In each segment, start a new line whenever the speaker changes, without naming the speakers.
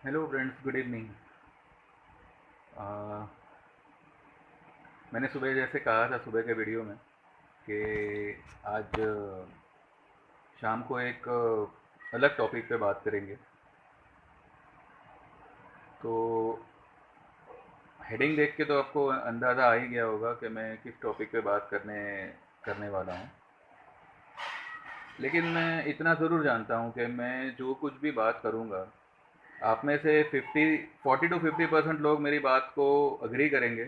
Hello friends, good evening. मैंने सुबह जैसे कहा था सुबह के वीडियो में कि आज शाम को एक अलग टॉपिक पे बात करेंगे। तो हेडिंग देख के तो आपको अंदाज़ा आ ही गया होगा कि मैं किस टॉपिक पे बात करने करने वाला हूँ। लेकिन मैं इतना ज़रूर जानता हूँ कि मैं जो कुछ भी बात करूँगा, आप में से 40 to 50% लोग मेरी बात को अग्री करेंगे,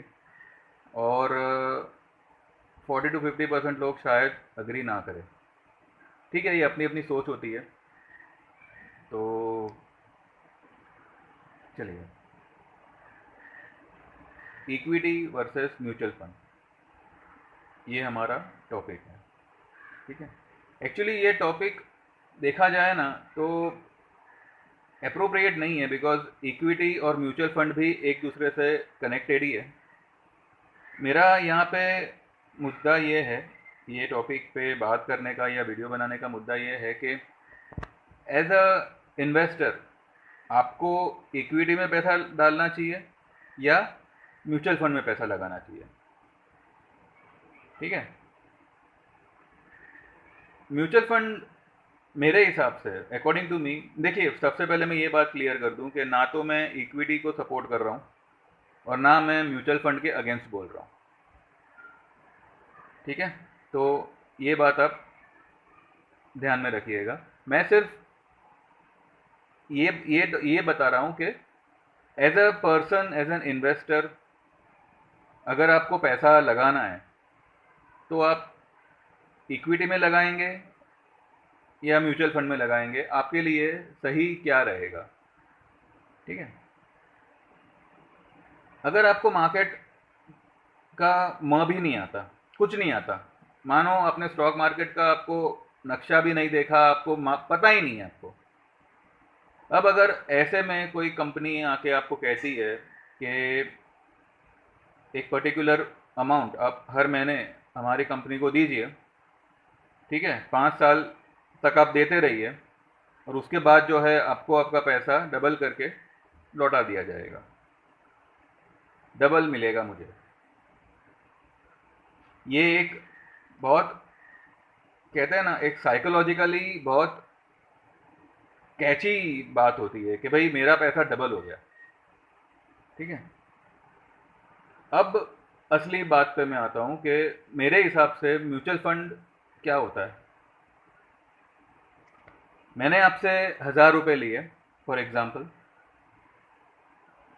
और 40 to 50% लोग शायद अग्री ना करें। ठीक है, ये अपनी अपनी सोच होती है। तो चलिए, इक्विटी वर्सेस म्यूचुअल फंड, ये हमारा टॉपिक है। ठीक है, एक्चुअली ये टॉपिक देखा जाए ना तो अप्रोप्रिएट नहीं है, बिकॉज इक्विटी और म्यूचुअल फंड भी एक दूसरे से कनेक्टेड ही है। मेरा यहाँ पे मुद्दा ये है, ये टॉपिक पे बात करने का या वीडियो बनाने का मुद्दा ये है कि एज अ इन्वेस्टर आपको इक्विटी में पैसा डालना चाहिए या म्यूचुअल फंड में पैसा लगाना चाहिए। ठीक है, म्यूचुअल फंड मेरे हिसाब से, अकॉर्डिंग टू मी, देखिए सबसे पहले मैं ये बात क्लियर कर दूं कि ना तो मैं इक्विटी को सपोर्ट कर रहा हूं और ना मैं म्यूचुअल फंड के अगेंस्ट बोल रहा हूं। ठीक है, तो ये बात आप ध्यान में रखिएगा। मैं सिर्फ ये बता रहा हूं कि as a person, as an investor, अगर आपको पैसा लगाना है तो आप इक्विटी में लगाएंगे या म्यूचुअल फंड में लगाएंगे, आपके लिए सही क्या रहेगा। ठीक है, अगर आपको मार्केट का म भी नहीं आता, कुछ नहीं आता, मानो अपने स्टॉक मार्केट का आपको नक्शा भी नहीं देखा, आपको पता ही नहीं है आपको। अब अगर ऐसे में कोई कंपनी आके आपको कहती है कि एक पर्टिकुलर अमाउंट आप हर महीने हमारी कंपनी को दीजिए, ठीक है, 5 साल तक आप देते रहिए, और उसके बाद जो है आपको आपका पैसा डबल करके लौटा दिया जाएगा, डबल मिलेगा मुझे। ये एक बहुत, कहते हैं ना, एक साइकोलॉजिकली बहुत कैची बात होती है कि भाई मेरा पैसा डबल हो गया। ठीक है, अब असली बात पे मैं आता हूँ कि मेरे हिसाब से म्यूचुअल फंड क्या होता है। मैंने आपसे 1,000 रुपये लिए फॉर एग्जाम्पल,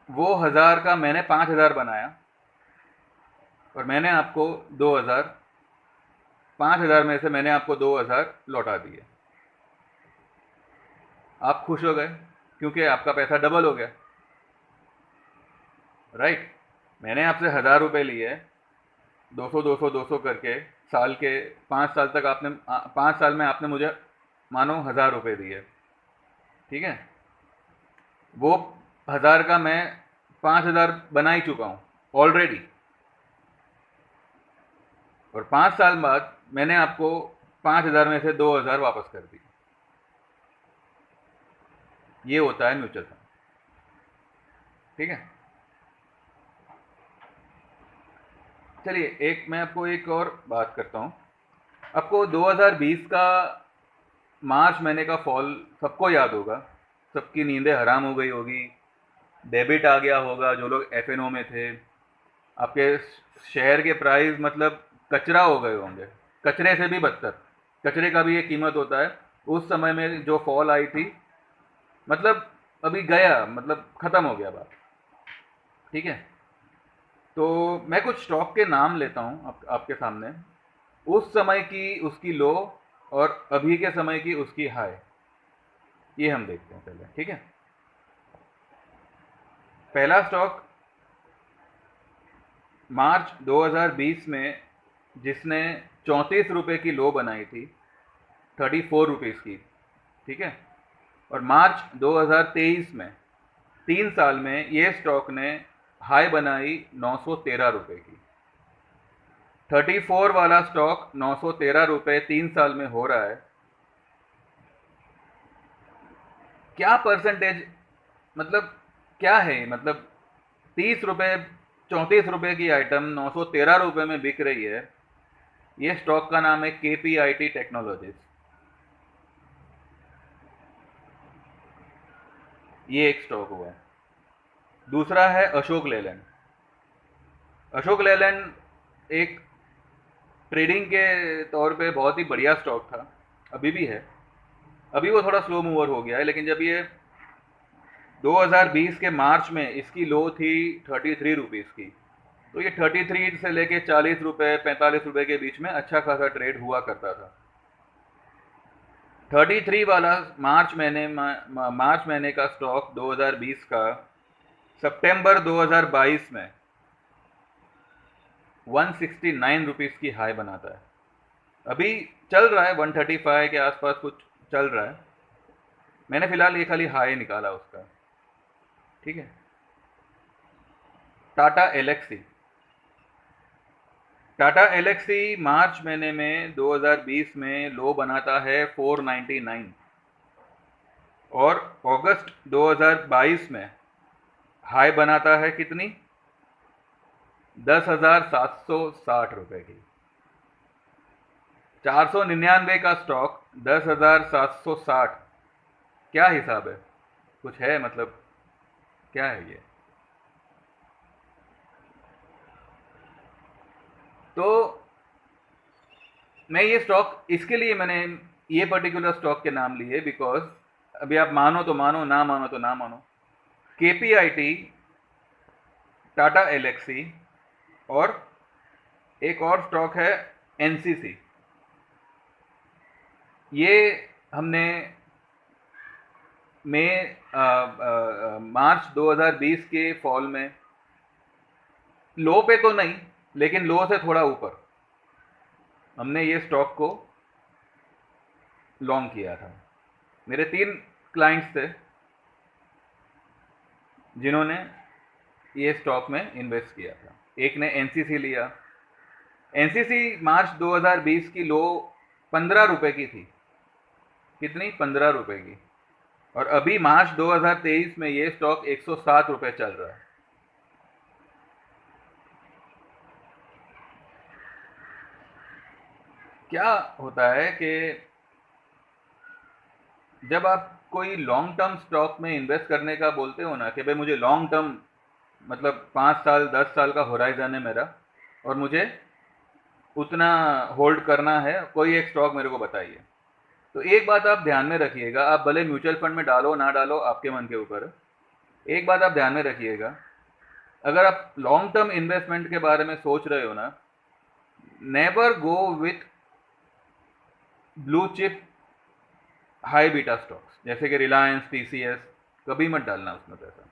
वो 1,000 का मैंने 5,000 बनाया और मैंने आपको 2,000, 5,000 में से मैंने आपको 2,000 लौटा दिए। आप खुश हो गए क्योंकि आपका पैसा डबल हो गया, राइट। मैंने आपसे 1,000 रुपये लिए, 200 200 200 करके साल के 5 साल तक आपने 5 साल में आपने मुझे मानो 1,000 रुपये दिए। ठीक है, वो 1,000 का मैं 5,000 बना ही चुका हूँ ऑलरेडी, और 5 साल बाद मैंने आपको 5,000 में से 2,000 वापस कर दी। ये होता है म्यूचुअल फंड। ठीक है, चलिए एक मैं आपको एक और बात करता हूँ। आपको 2020 का मार्च महीने का फॉल सबको याद होगा, सबकी नींदें हराम हो गई होगी, डेबिट आ गया होगा जो लोग एफएनओ में थे, आपके शेयर के प्राइस मतलब कचरा हो गए होंगे, कचरे से भी बदतर। कचरे का भी एक कीमत होता है। उस समय में जो फॉल आई थी, मतलब अभी गया, मतलब ख़त्म हो गया बात। ठीक है, तो मैं कुछ स्टॉक के नाम लेता हूँ आपके सामने, उस समय की उसकी लो और अभी के समय की उसकी हाई, ये हम देखते हैं पहले। ठीक है, पहला स्टॉक मार्च 2020 में जिसने 34 रुपये की लो बनाई थी, 34 रुपीज़ की। ठीक है, और मार्च 2023 में, 3 साल में ये स्टॉक ने हाई बनाई 913 रुपये की। 34 वाला स्टॉक 913 रुपये 3 साल में हो रहा है। क्या परसेंटेज मतलब क्या है, मतलब 30 रुपये 34 रुपये की आइटम 913 रुपये में बिक रही है। ये स्टॉक का नाम है KPIT टेक्नोलॉजीज। ये एक स्टॉक हुआ। दूसरा है अशोक लेलैंड। अशोक लेलैंड एक ट्रेडिंग के तौर पे बहुत ही बढ़िया स्टॉक था, अभी भी है। अभी वो थोड़ा स्लो मूवर हो गया है, लेकिन जब ये 2020 के मार्च में इसकी लो थी 33 रुपीज़ की, तो ये 33 से लेके 40 रुपये 45 रुपये के बीच में अच्छा खासा ट्रेड हुआ करता था। 33 वाला मार्च महीने का स्टॉक 2020 का सितंबर 2022 में 169 रुपीज़ की हाई बनाता है। अभी चल रहा है 135 के आसपास कुछ चल रहा है। मैंने फिलहाल ये खाली हाई निकाला उसका, ठीक है। टाटा एलेक्सी। टाटा एलेक्सी मार्च महीने में 2020 में लो बनाता है 499 और अगस्त 2022 में हाई बनाता है कितनी, 10,760 रुपये की। 499 का स्टॉक 10,760, क्या हिसाब है, कुछ है मतलब, क्या है ये। तो मैं ये स्टॉक इसके लिए मैंने ये पर्टिकुलर स्टॉक के नाम लिए बिकॉज अभी आप मानो तो मानो, ना मानो तो ना मानो, KPIT, टाटा एलेक्सी और एक और स्टॉक है NCC। ये हमने मार्च 2020 के फॉल में लो पे तो नहीं, लेकिन लो से थोड़ा ऊपर हमने ये स्टॉक को लॉन्ग किया था। मेरे 3 क्लाइंट्स थे जिन्होंने ये स्टॉक में इन्वेस्ट किया था। एक ने NCC लिया। NCC मार्च 2020 की लो 15 रुपये की थी। कितनी, 15 रुपये की। और अभी मार्च 2023 में ये स्टॉक 107 रुपये चल रहा है। क्या होता है कि जब आप कोई लॉन्ग टर्म स्टॉक में इन्वेस्ट करने का बोलते हो ना कि भाई मुझे लॉन्ग टर्म मतलब 5 साल 10 साल का होराइजन है मेरा और मुझे उतना होल्ड करना है, कोई एक स्टॉक मेरे को बताइए। तो एक बात आप ध्यान में रखिएगा, आप भले म्यूचुअल फंड में डालो ना डालो आपके मन के ऊपर, एक बात आप ध्यान में रखिएगा, अगर आप लॉन्ग टर्म इन्वेस्टमेंट के बारे में सोच रहे हो ना, never go with blue chip high beta stocks जैसे कि रिलायंस, TCS, कभी मत डालना उसमें पैसा।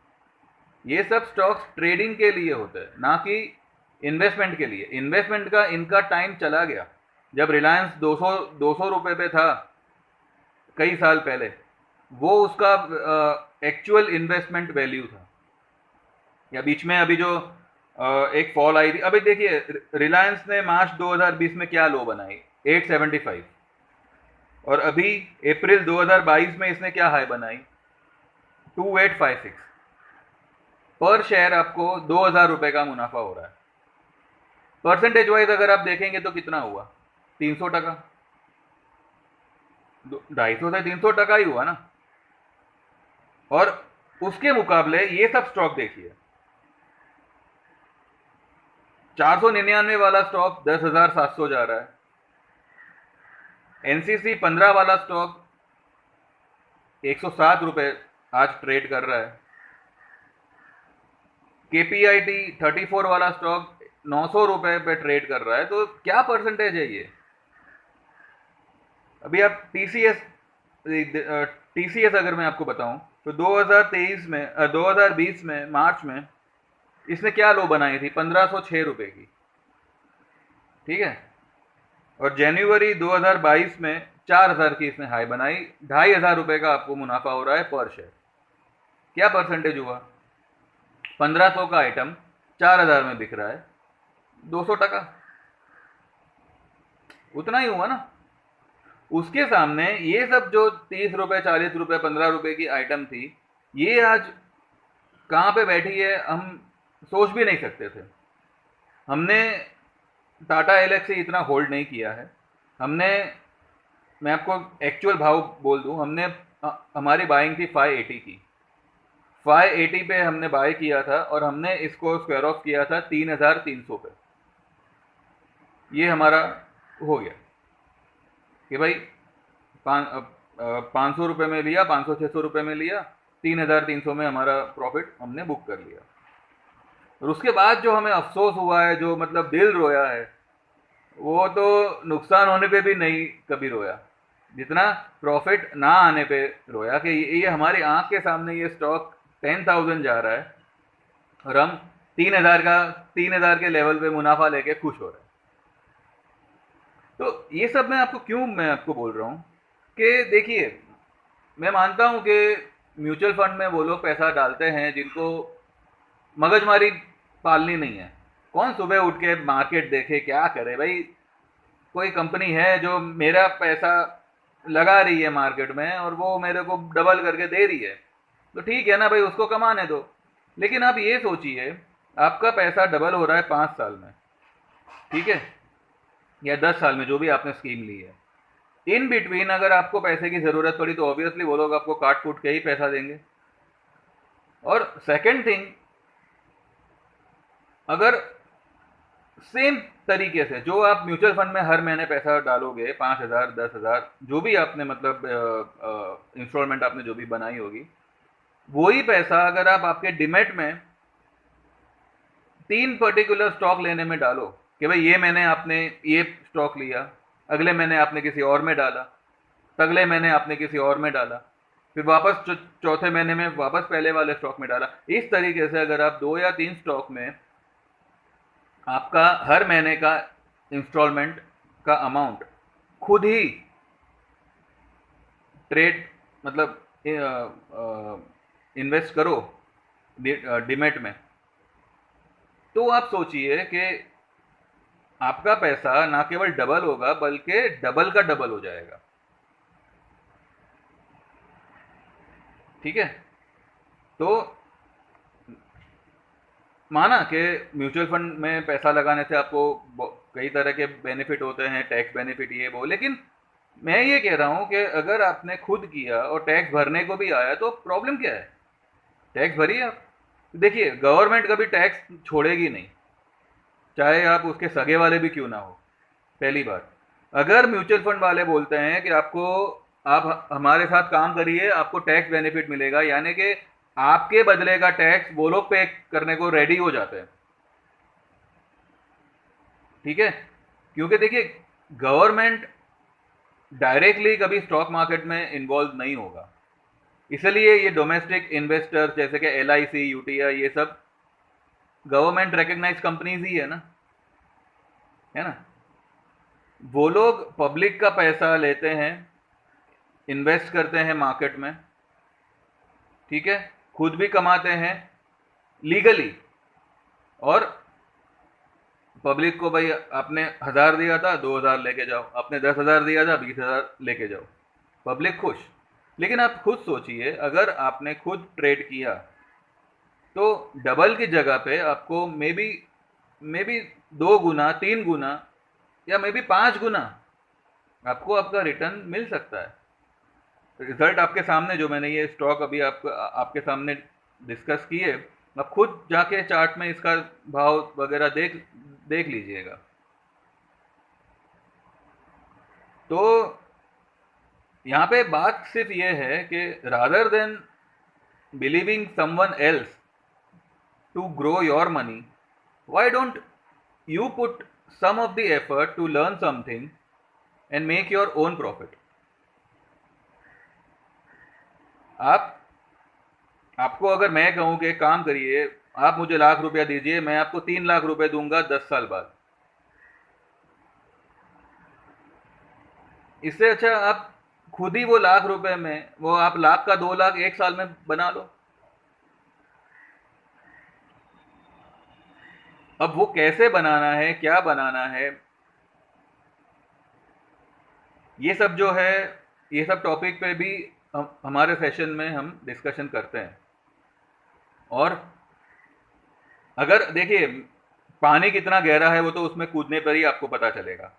ये सब स्टॉक्स ट्रेडिंग के लिए होते हैं, ना कि इन्वेस्टमेंट के लिए। इन्वेस्टमेंट का इनका टाइम चला गया। जब रिलायंस 200 रुपये पे था कई साल पहले, वो उसका एक्चुअल इन्वेस्टमेंट वैल्यू था। या बीच में अभी जो एक फॉल आई थी, अभी देखिए रिलायंस ने मार्च 2020 में क्या लो बनाई, 875, और अभी अप्रैल 2022 में इसने क्या हाई बनाई, 2856। पर शेयर आपको 2,000 रुपये का मुनाफा हो रहा है। परसेंटेज वाइज अगर आप देखेंगे तो कितना हुआ, 300%। 250 से 300% ही हुआ ना। और उसके मुकाबले ये सब स्टॉक देखिए, 499 वाला स्टॉक 10,700 जा रहा है। NCC 15 वाला स्टॉक 107 रुपये आज ट्रेड कर रहा है। KPIT 34 वाला स्टॉक 900 रुपये पे ट्रेड कर रहा है। तो क्या परसेंटेज है ये। अभी आप TCS अगर मैं आपको बताऊं तो 2020 में मार्च में इसने क्या लो बनाई थी, 1506 रुपये की, ठीक है। और जनवरी 2022 में 4,000 की इसने हाई बनाई, 2,500 रुपये का आपको मुनाफा हो रहा है पर शेयर। क्या परसेंटेज हुआ, 1500 का आइटम 4,000 में बिक रहा है, 200%, उतना ही हुआ ना। उसके सामने ये सब जो 30 रुपये 40 रुपये 15 रुपये की आइटम थी, ये आज कहाँ पे बैठी है हम सोच भी नहीं सकते थे। हमने टाटा एलेक्सी इतना होल्ड नहीं किया है। हमने, मैं आपको एक्चुअल भाव बोल दूं, हमने हमारी बाइंग थी 580 की। 580 पे हमने बाय किया था और हमने इसको स्क्वायर ऑफ किया था 3300 पे। ये हमारा हो गया कि भाई 500 रुपये में लिया, 500-600 रुपये में लिया, 3300 में हमारा प्रॉफिट हमने बुक कर लिया। और उसके बाद जो हमें अफसोस हुआ है, जो मतलब दिल रोया है, वो तो नुकसान होने पे भी नहीं कभी रोया, जितना प्रॉफिट ना आने पे रोया कि ये हमारी आंख के सामने ये स्टॉक 10,000 जा रहा है और हम 3,000 के लेवल पे मुनाफा लेके खुश हो रहे हैं। तो ये सब मैं आपको बोल रहा हूँ कि देखिए, मैं मानता हूँ कि म्यूचुअल फंड में वो लोग पैसा डालते हैं जिनको मगजमारी पालनी नहीं है। कौन सुबह उठ के मार्केट देखे, क्या करे भाई। कोई कंपनी है जो मेरा पैसा लगा रही है मार्केट में और वो मेरे को डबल करके दे रही है, तो ठीक है ना भाई, उसको कमाने दो। लेकिन आप ये सोचिए, आपका पैसा डबल हो रहा है 5 साल में, ठीक है, या 10 साल में, जो भी आपने स्कीम ली है। इन बिटवीन अगर आपको पैसे की ज़रूरत पड़ी तो ऑब्वियसली वो लोग आपको काट कूट के ही पैसा देंगे। और सेकंड थिंग, अगर सेम तरीके से जो आप म्यूचुअल फंड में हर महीने पैसा डालोगे, 5,000, 10,000, जो भी आपने मतलब इंस्टॉलमेंट आपने जो भी बनाई होगी, वही पैसा अगर आप आपके डिमेट में 3 पर्टिकुलर स्टॉक लेने में डालो कि भाई ये मैंने आपने ये स्टॉक लिया, अगले महीने आपने किसी और में डाला, अगले महीने आपने किसी और में डाला, फिर वापस चौथे महीने में वापस पहले वाले स्टॉक में डाला। इस तरीके से अगर आप 2 या 3 स्टॉक में आपका हर महीने का इंस्टॉलमेंट का अमाउंट खुद ही ट्रेड मतलब इन्वेस्ट करो डिमेट में, तो आप सोचिए कि आपका पैसा ना केवल डबल होगा बल्कि डबल का डबल हो जाएगा। ठीक है, तो माना कि म्यूचुअल फंड में पैसा लगाने से आपको कई तरह के बेनिफिट होते हैं, टैक्स बेनिफिट ये वो, लेकिन मैं ये कह रहा हूं कि अगर आपने खुद किया और टैक्स भरने को भी आया तो प्रॉब्लम क्या है? टैक्स भरिए आप। देखिए, गवर्नमेंट कभी टैक्स छोड़ेगी नहीं, चाहे आप उसके सगे वाले भी क्यों ना हो। पहली बात, अगर म्यूचुअल फंड वाले बोलते हैं कि आपको, आप हमारे साथ काम करिए, आपको टैक्स बेनिफिट मिलेगा, यानी कि आपके बदले का टैक्स वो लोग पे करने को रेडी हो जाते हैं। ठीक है, क्योंकि देखिए, गवर्नमेंट डायरेक्टली कभी स्टॉक मार्केट में इन्वॉल्व नहीं होगा, इसलिए ये डोमेस्टिक इन्वेस्टर जैसे कि LIC, UTI, ये सब गवर्नमेंट रिकग्नाइज कंपनीज ही है ना, है ना। वो लोग पब्लिक का पैसा लेते हैं, इन्वेस्ट करते हैं मार्केट में, ठीक है, खुद भी कमाते हैं लीगली, और पब्लिक को भाई आपने 1,000 दिया था, 2,000 लेके जाओ, आपने 10,000 दिया था, 20,000 लेके जाओ, पब्लिक खुश। लेकिन आप खुद सोचिए, अगर आपने खुद ट्रेड किया तो डबल की जगह पे आपको मे बी 2 गुना, 3 गुना, या मे बी 5 गुना आपको आपका रिटर्न मिल सकता है। रिजल्ट आपके सामने, जो मैंने ये स्टॉक अभी आपके सामने डिस्कस किए, आप खुद जाके चार्ट में इसका भाव वगैरह देख लीजिएगा। तो यहाँ पे बात सिर्फ ये है कि rather than believing someone else to grow your money, why don't you put some of the effort to learn something and make your own profit? आपको अगर मैं कहूं कि काम करिए, आप मुझे ₹1,00,000 दीजिए, मैं आपको ₹3,00,000 दूंगा 10 साल बाद, इससे अच्छा आप खुद ही वो ₹1,00,000 में, वो आप लाख का 2 लाख 1 साल में बना लो। अब वो कैसे बनाना है, क्या बनाना है, ये सब जो है, ये सब टॉपिक पे भी हमारे सेशन में हम डिस्कशन करते हैं। और अगर देखिए पानी कितना गहरा है वो तो उसमें कूदने पर ही आपको पता चलेगा,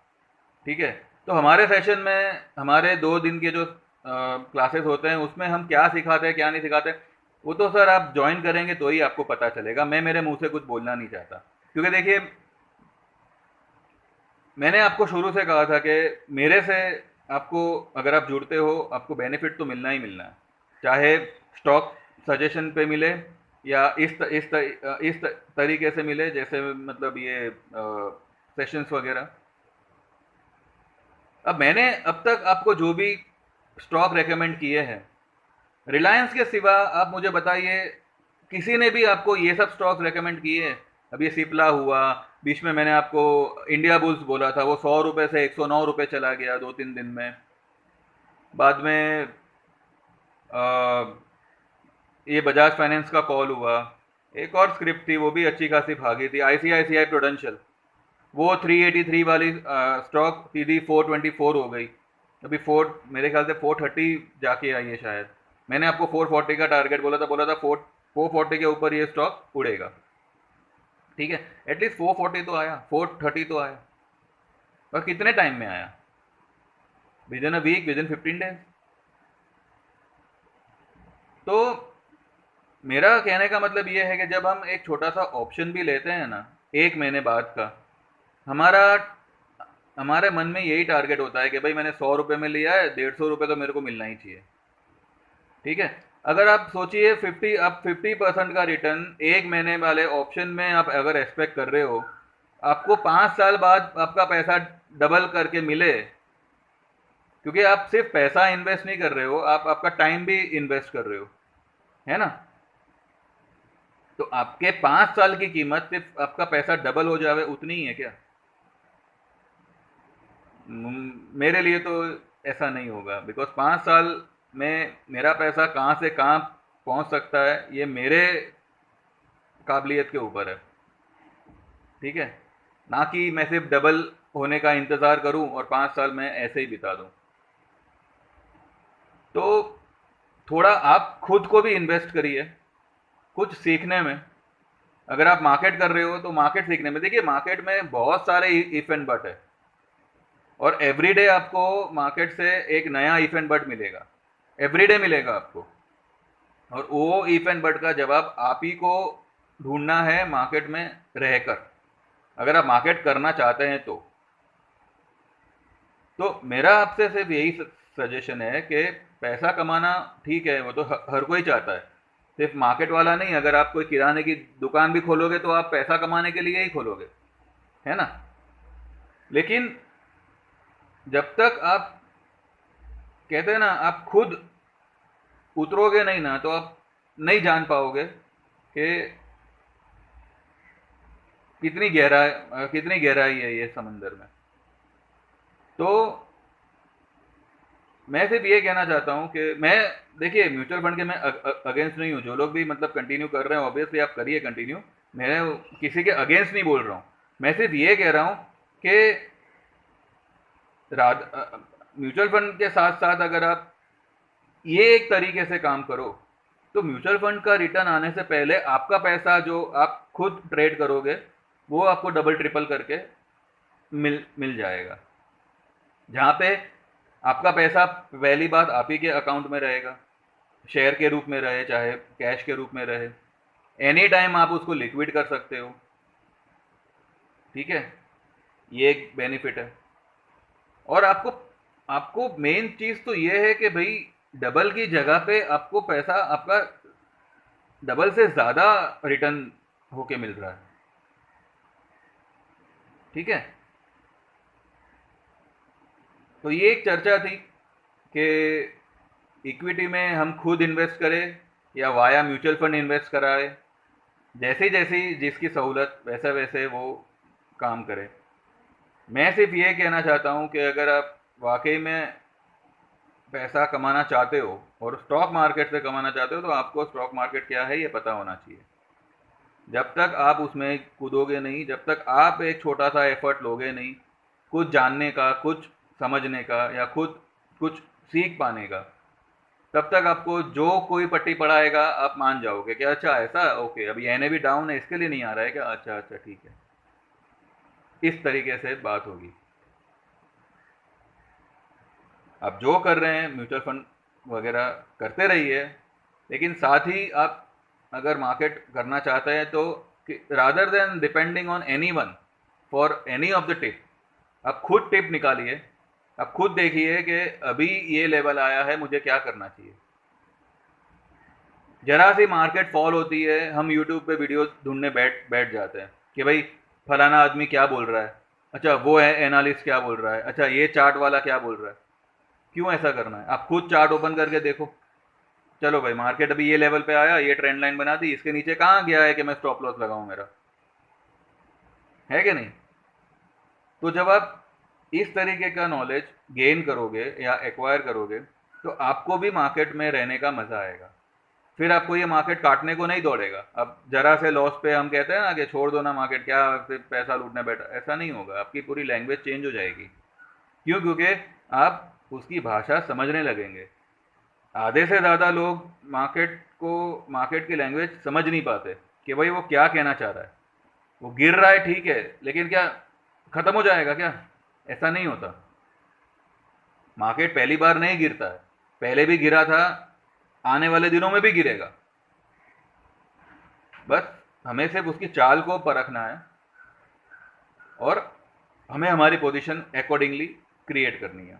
ठीक है। तो हमारे सेशन में हमारे 2 दिन के जो क्लासेस होते हैं उसमें हम क्या सिखाते हैं क्या नहीं सिखाते, वो तो सर आप ज्वाइन करेंगे तो ही आपको पता चलेगा। मैं मेरे मुंह से कुछ बोलना नहीं चाहता, क्योंकि देखिए मैंने आपको शुरू से कहा था कि मेरे से आपको अगर आप जुड़ते हो आपको बेनिफिट तो मिलना ही मिलना है, चाहे स्टॉक सजेशन पे मिले या इस तरीके से मिले, जैसे मतलब ये सेशंस वगैरह। अब मैंने अब तक आपको जो भी स्टॉक रेकमेंड किए हैं, रिलायंस के सिवा आप मुझे बताइए किसी ने भी आपको ये सब स्टॉक्स रेकमेंड किए हैं? अब ये सिप्ला हुआ, बीच में मैंने आपको इंडिया बुल्स बोला था, वो 100 रुपए से 109 रुपए चला गया 2-3 दिन में। बाद में ये बजाज फाइनेंस का कॉल हुआ, एक और स्क्रिप्ट थी वो भी अच्छी खासी भागी थी, आईसीआईसीआई प्रोडेंशियल, वो 383 वाली स्टॉक सीधी 424 हो गई। अभी 4 मेरे ख्याल से 430 जाके आई है शायद। मैंने आपको 440 का टारगेट बोला था 440 के ऊपर ये स्टॉक उड़ेगा, ठीक है। एटलीस्ट 440 तो आया, 430 तो आया। और कितने टाइम में आया? Within a week, within 15 days. तो मेरा कहने का मतलब ये है कि जब हम एक छोटा सा ऑप्शन भी लेते हैं ना 1 महीने बाद का, हमारा हमारे मन में यही टारगेट होता है कि भाई मैंने 100 रुपये में लिया है, 150 रुपये तो मेरे को मिलना ही चाहिए, ठीक है। अगर आप सोचिए 50% का रिटर्न 1 महीने वाले ऑप्शन में आप अगर एक्सपेक्ट कर रहे हो, आपको 5 साल बाद आपका पैसा डबल करके मिले, क्योंकि आप सिर्फ पैसा इन्वेस्ट नहीं कर रहे हो, आप आपका टाइम भी इन्वेस्ट कर रहे हो, है ना। तो आपके 5 साल की कीमत सिर्फ आपका पैसा डबल हो जावे उतनी ही है क्या? मेरे लिए तो ऐसा नहीं होगा, बिकॉज 5 साल में मेरा पैसा कहाँ से कहाँ पहुँच सकता है ये मेरे काबिलियत के ऊपर है, ठीक है। ना कि मैं सिर्फ डबल होने का इंतज़ार करूं और 5 साल में ऐसे ही बिता दूं। तो थोड़ा आप खुद को भी इन्वेस्ट करिए कुछ सीखने में। अगर आप मार्केट कर रहे हो तो मार्केट सीखने में, देखिए मार्केट में बहुत सारे इफ एंड बट है, और एवरीडे आपको मार्केट से एक नया इफ एंड बट मिलेगा, एवरीडे मिलेगा आपको। और वो इफ एंड बट का जवाब आप ही को ढूंढना है मार्केट में रहकर, अगर आप मार्केट करना चाहते हैं तो मेरा आपसे सिर्फ यही सजेशन है कि पैसा कमाना ठीक है, वो तो हर कोई चाहता है, सिर्फ मार्केट वाला नहीं। अगर आप कोई किराने की दुकान भी खोलोगे तो आप पैसा कमाने के लिए ही खोलोगे, है ना। लेकिन जब तक आप कहते हैं ना आप खुद उतरोगे नहीं ना, तो आप नहीं जान पाओगे कि कितनी गहराई है ये समंदर में। तो मैं सिर्फ ये कहना चाहता हूँ कि मैं, देखिए म्यूचुअल फंड के मैं अगेंस्ट नहीं हूँ, जो लोग भी मतलब कंटिन्यू कर रहे हैं ऑब्वियसली आप करिए कंटिन्यू, मैं किसी के अगेंस्ट नहीं बोल रहा हूँ। मैं सिर्फ ये कह रहा हूँ कि म्यूचुअल फंड के साथ साथ अगर आप ये एक तरीके से काम करो तो म्यूचुअल फंड का रिटर्न आने से पहले आपका पैसा जो आप खुद ट्रेड करोगे वो आपको डबल ट्रिपल करके मिल मिल जाएगा, जहाँ पे आपका पैसा पहली बात आप ही के अकाउंट में रहेगा, शेयर के रूप में रहे चाहे कैश के रूप में रहे, एनी टाइम आप उसको लिक्विड कर सकते हो, ठीक है। ये एक बेनिफिट है। और आपको आपको मेन चीज़ तो ये है कि भाई डबल की जगह पे आपको पैसा आपका डबल से ज़्यादा रिटर्न होके मिल रहा है, ठीक है। तो ये एक चर्चा थी कि इक्विटी में हम खुद इन्वेस्ट करें या वाया म्यूचुअल फंड इन्वेस्ट कराए, जैसी जैसी जिसकी सहूलत वैसे वैसे वो काम करे। मैं सिर्फ ये कहना चाहता हूँ कि अगर आप वाकई में पैसा कमाना चाहते हो और स्टॉक मार्केट से कमाना चाहते हो तो आपको स्टॉक मार्केट क्या है ये पता होना चाहिए। जब तक आप उसमें कूदोगे नहीं, जब तक आप एक छोटा सा एफर्ट लोगे नहीं कुछ जानने का, कुछ समझने का या खुद कुछ सीख पाने का, तब तक आपको जो कोई पट्टी पढ़ाएगा आप मान जाओगे कि अच्छा ऐसा, ओके अभी एन भी डाउन है, इसके लिए नहीं आ रहा है क्या, अच्छा अच्छा ठीक है। इस तरीके से बात होगी। आप जो कर रहे हैं म्यूचुअल फंड वगैरह करते रहिए, लेकिन साथ ही आप अगर मार्केट करना चाहते हैं तो rather than depending on any one for any of the tip, आप खुद टिप निकालिए, आप खुद देखिए कि अभी ये लेवल आया है, मुझे क्या करना चाहिए। जरा सी मार्केट फॉल होती है, हम यूट्यूब पे वीडियोस ढूंढने बैठ बैठ जाते हैं कि भाई फलाना आदमी क्या बोल रहा है, अच्छा वो है एनालिस्ट क्या बोल रहा है, अच्छा ये चार्ट वाला क्या बोल रहा है। क्यों ऐसा करना है? आप खुद चार्ट ओपन करके देखो। चलो भाई मार्केट अभी ये लेवल पे आया, ये ट्रेंड लाइन बना दी, इसके नीचे कहाँ गया है कि मैं स्टॉप लॉस लगाऊं, मेरा है कि नहीं? तो जब आप इस तरीके का नॉलेज गेन करोगे या एक्वायर करोगे तो आपको भी मार्केट में रहने का मजा आएगा। फिर आपको ये मार्केट काटने को नहीं दौड़ेगा। अब जरा से लॉस पे हम कहते हैं ना कि छोड़ दो ना मार्केट, क्या फिर पैसा लूटने बैठा, ऐसा नहीं होगा। आपकी पूरी लैंग्वेज चेंज हो जाएगी। क्यों? क्योंकि आप उसकी भाषा समझने लगेंगे। आधे से ज़्यादा लोग मार्केट की लैंग्वेज समझ नहीं पाते कि भाई वो क्या कहना चाह रहा है। वो गिर रहा है ठीक है, लेकिन क्या खत्म हो जाएगा क्या? ऐसा नहीं होता। मार्केट पहली बार नहीं गिरता है, पहले भी गिरा था, आने वाले दिनों में भी गिरेगा। बस हमें सिर्फ उसकी चाल को परखना है और हमें हमारी पोजीशन अकॉर्डिंगली क्रिएट करनी है।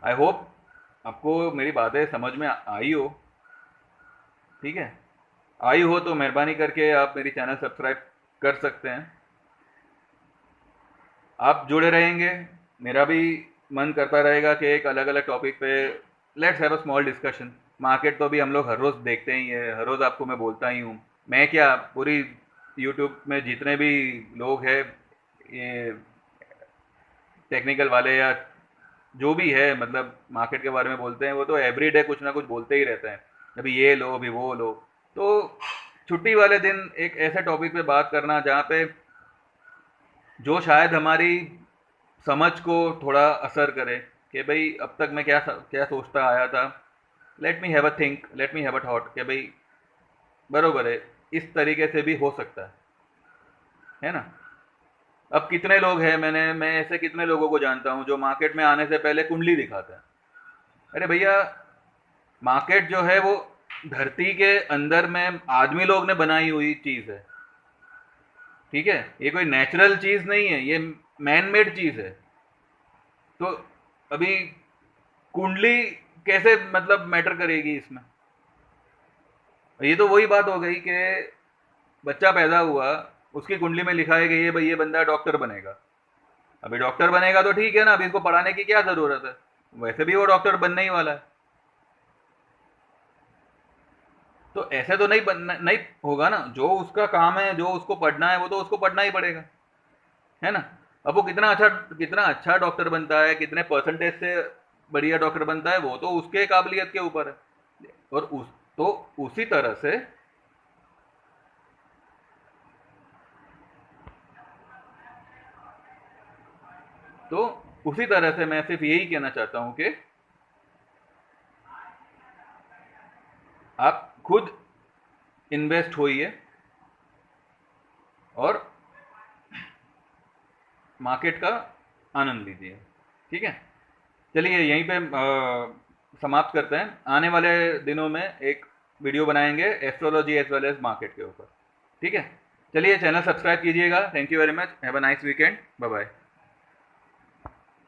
आई होप आपको मेरी बातें समझ में आई हो। ठीक है, आई हो तो मेहरबानी करके आप मेरी चैनल सब्सक्राइब कर सकते हैं। आप जुड़े रहेंगे, मेरा भी मन करता रहेगा कि एक अलग अलग टॉपिक पे let's have a small discussion. Market तो भी हम लोग हर रोज़ देखते ही है, हर रोज़ आपको मैं बोलता ही हूँ। मैं क्या, पूरी यूट्यूब में जितने भी लोग हैं, ये टेक्निकल वाले या जो भी है, मतलब मार्केट के बारे में बोलते हैं, वो तो एवरीडे कुछ ना कुछ बोलते ही रहते हैं। अभी ये लो, अभी वो लो। तो छुट्टी वाले दिन एक ऐसे टॉपिक पे बात करना जहाँ पे जो शायद हमारी समझ को थोड़ा असर करे कि भाई अब तक मैं क्या क्या सोचता आया था। Let me have a think, let me have a thought कि भाई बरोबर है, इस तरीके से भी हो सकता है ना? अब कितने लोग हैं, मैं ऐसे कितने लोगों को जानता हूँ जो मार्केट में आने से पहले कुंडली दिखाते हैं। अरे भैया, मार्केट जो है वो धरती के अंदर में आदमी लोग ने बनाई हुई चीज़ है। ठीक है, ये कोई नेचुरल चीज़ नहीं है, ये मैन मेड चीज़ है। तो अभी कुंडली कैसे मतलब मैटर करेगी इसमें? ये तो वही बात हो गई कि बच्चा पैदा हुआ, उसकी कुंडली में लिखा है कि ये भाई ये बंदा डॉक्टर बनेगा। अभी डॉक्टर बनेगा तो ठीक है ना, अभी इसको पढ़ाने की क्या ज़रूरत है? वैसे भी वो डॉक्टर बनने ही वाला है। तो ऐसे तो नहीं होगा ना। जो उसका काम है, जो उसको पढ़ना है, वो तो उसको पढ़ना ही पड़ेगा, है ना? अब वो कितना अच्छा डॉक्टर बनता है, कितने परसेंटेज से बढ़िया डॉक्टर बनता है, वो तो उसके काबिलियत के ऊपर है। और तो उसी तरह से तो उसी तरह से मैं सिर्फ यही कहना चाहता हूं कि आप खुद इन्वेस्ट होइए और मार्केट का आनंद लीजिए। ठीक है, चलिए यहीं पे समाप्त करते हैं। आने वाले दिनों में एक वीडियो बनाएंगे astrology as well as market के ऊपर। ठीक है, चलिए चैनल सब्सक्राइब कीजिएगा। Thank you very much, have a nice weekend, bye bye.